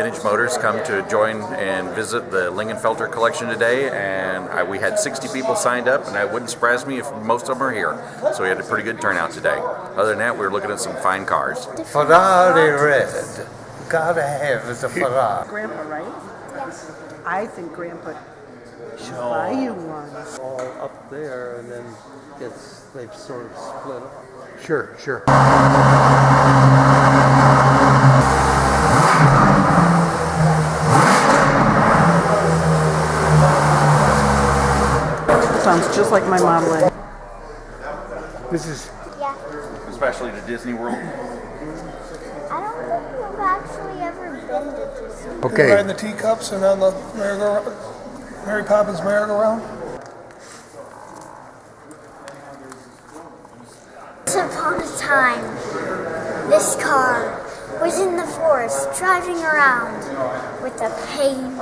Vintage Motors come to join and visit the Lingenfelter collection today, and we had 60 people signed up, and it wouldn't surprise me if most of them are here. So we had a pretty good turnout today. Other than that, we were looking at some fine cars. Ferrari red. Gotta have the Ferrari. Grandpa, right? Yes. I think Grandpa should buy you one. All up there, and then they've sort of split up. Sure. Sounds just like my Model A. This is Especially to Disney World. I don't think we've actually ever been to Disney. okay. Riding the teacups and on the Mary Poppins merry-go-round. Once upon a time, this car was in the forest driving around with a painting.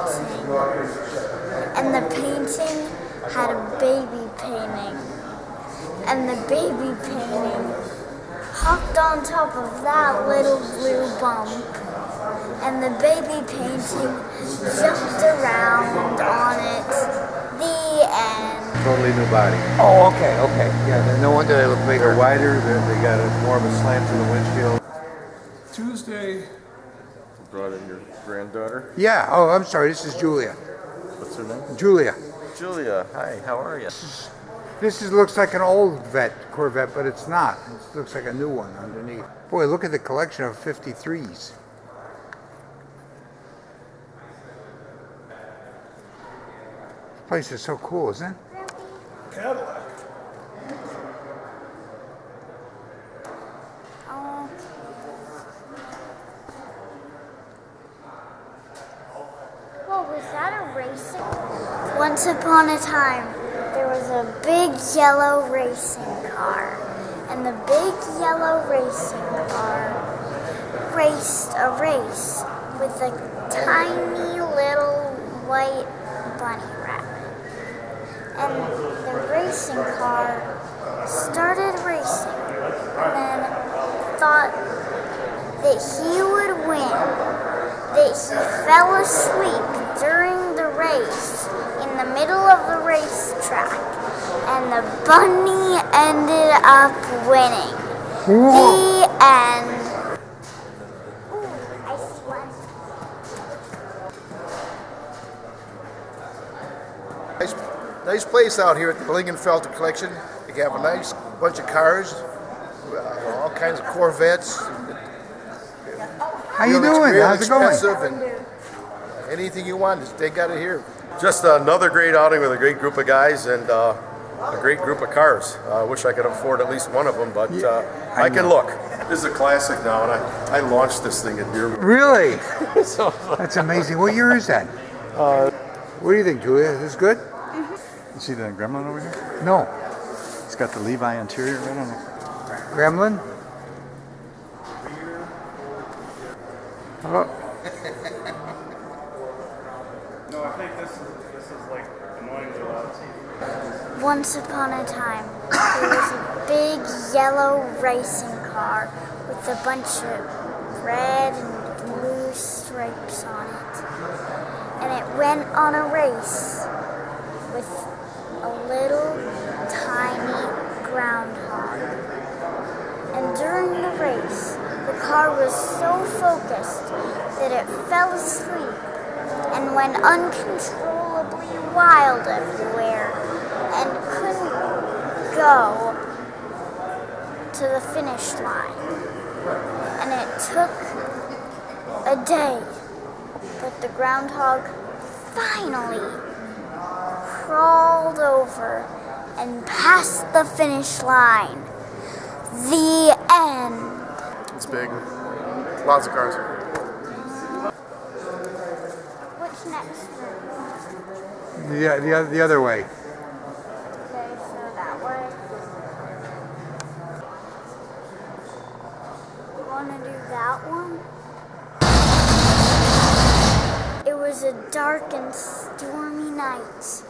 And the painting had a baby painting. And the baby painting hopped on top of that little blue bump. And the baby painting jumped around on it. The end. Totally new body. Oh, okay. Yeah, no wonder they look bigger. They're wider. They got more of a slant to the windshield. Tuesday. Brought in your granddaughter. Yeah. Oh, I'm sorry. This is Julia. What's her name? Julia. Julia. Hi, how are you? This looks like an old Corvette, but it's not. It looks like a new one underneath. Boy, look at the collection of 53s. This place is so cool, isn't it? Cadillac. Whoa, was that a racing? Once upon a time, there was a big yellow racing car. And the big yellow racing car raced a race with a tiny little white bunny rabbit. And the racing car started racing and then thought that he would win. That he fell asleep during the race in the middle of the racetrack, and the bunny ended up winning. The end. Ooh, I see one. Nice place out here at the Lingenfelter collection. You have a nice bunch of cars, all kinds of Corvettes. How you doing? How's it going? Expensive and anything you want, they got it here. Just another great outing with a great group of guys and a great group of cars. I wish I could afford at least one of them, but I can look. This is a classic now, and I launched this thing at Deer. Really? That's amazing. What year is that? What do you think, Julia? Is this good? You see the Gremlin over here? No. It's got the Levi interior right on it. Gremlin? Oh. No, I think this is like annoying to watch. Once upon a time, there was a big yellow racing car with a bunch of red and blue stripes on it. And it went on a race with a little tiny groundhog. And during the race, the car was so focused that it fell asleep and went uncontrollably wild everywhere and couldn't go to the finish line. And it took a day, but the groundhog finally crawled over and passed the finish line. The end. It's big. Lots of cars. What's next room? The other way. Okay, so that way. You want to do that one? It was a dark and stormy night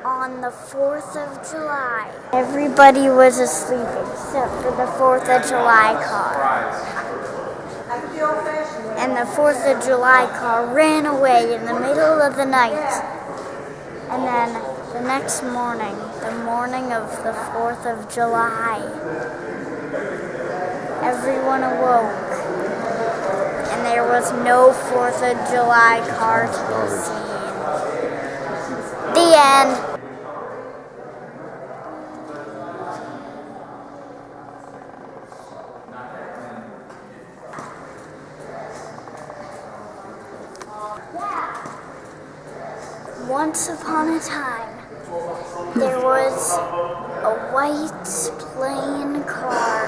on the 4th of July. Everybody was asleep except for the 4th of July car. and the 4th of July car ran away in the middle of the night. And then the next morning, the morning of the 4th of July, everyone awoke, and there was no 4th of July car to be seen. The end. Once upon a time, there was a white plain car,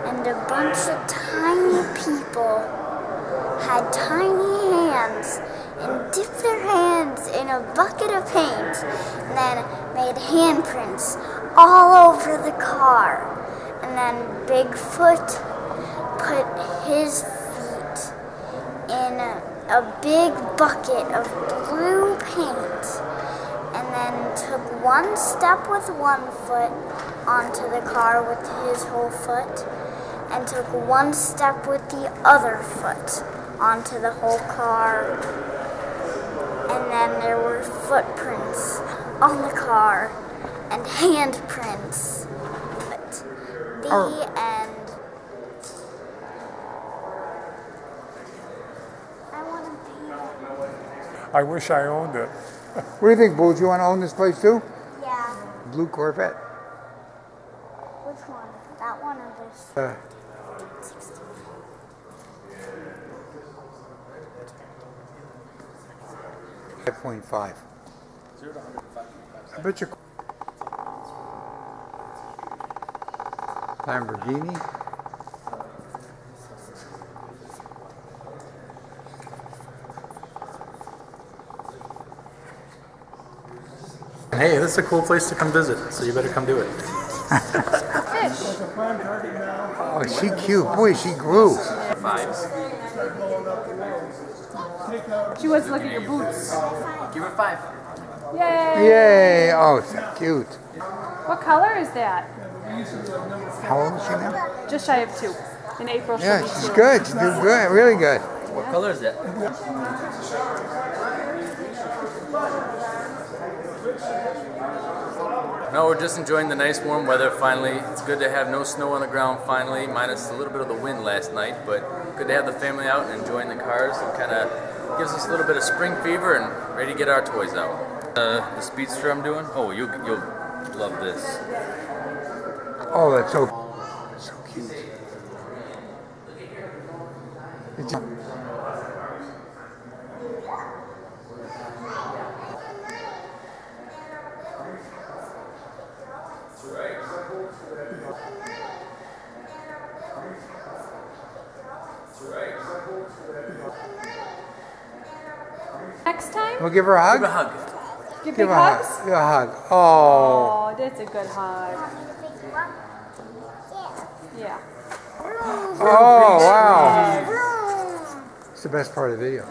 and a bunch of tiny people had tiny hands and dipped their hands in a bucket of paint and then made handprints all over the car. And then Bigfoot put his feet in a big bucket of blue paint and then took one step with one foot onto the car with his whole foot and took one step with the other foot onto the whole car. And then there were footprints on the car and handprints. But the end. I wish I owned it. What do you think, Bull? Do you want to own this place too? Yeah. Blue Corvette. Which one? That one or this? 5.5. I bet you. Lamborghini. Hey, this is a cool place to come visit, so you better come do it. Oh, she cute. Boy, she grew. She wants to look at your boots. Give her 5. Yay! Yay! Oh, so cute. What color is that? How old is she now? Just shy of 2. In April, she'll Yeah, be she's 2. good. She's doing good. Really good. What color is that? No, we're just enjoying the nice warm weather finally. It's good to have no snow on the ground finally, minus a little bit of the wind last night, but good to have the family out and enjoying the cars. It kind of gives us a little bit of spring fever and ready to get our toys out. The Speedster I'm doing? Oh, you'll love this. Oh, that's so cute. Next time, We'll give her a hug. Give a hug. give Give big her a hugs. hug. Give her a hug. Oh. Oh, that's a good hug. Yeah. Oh, wow. It's the best part of the video.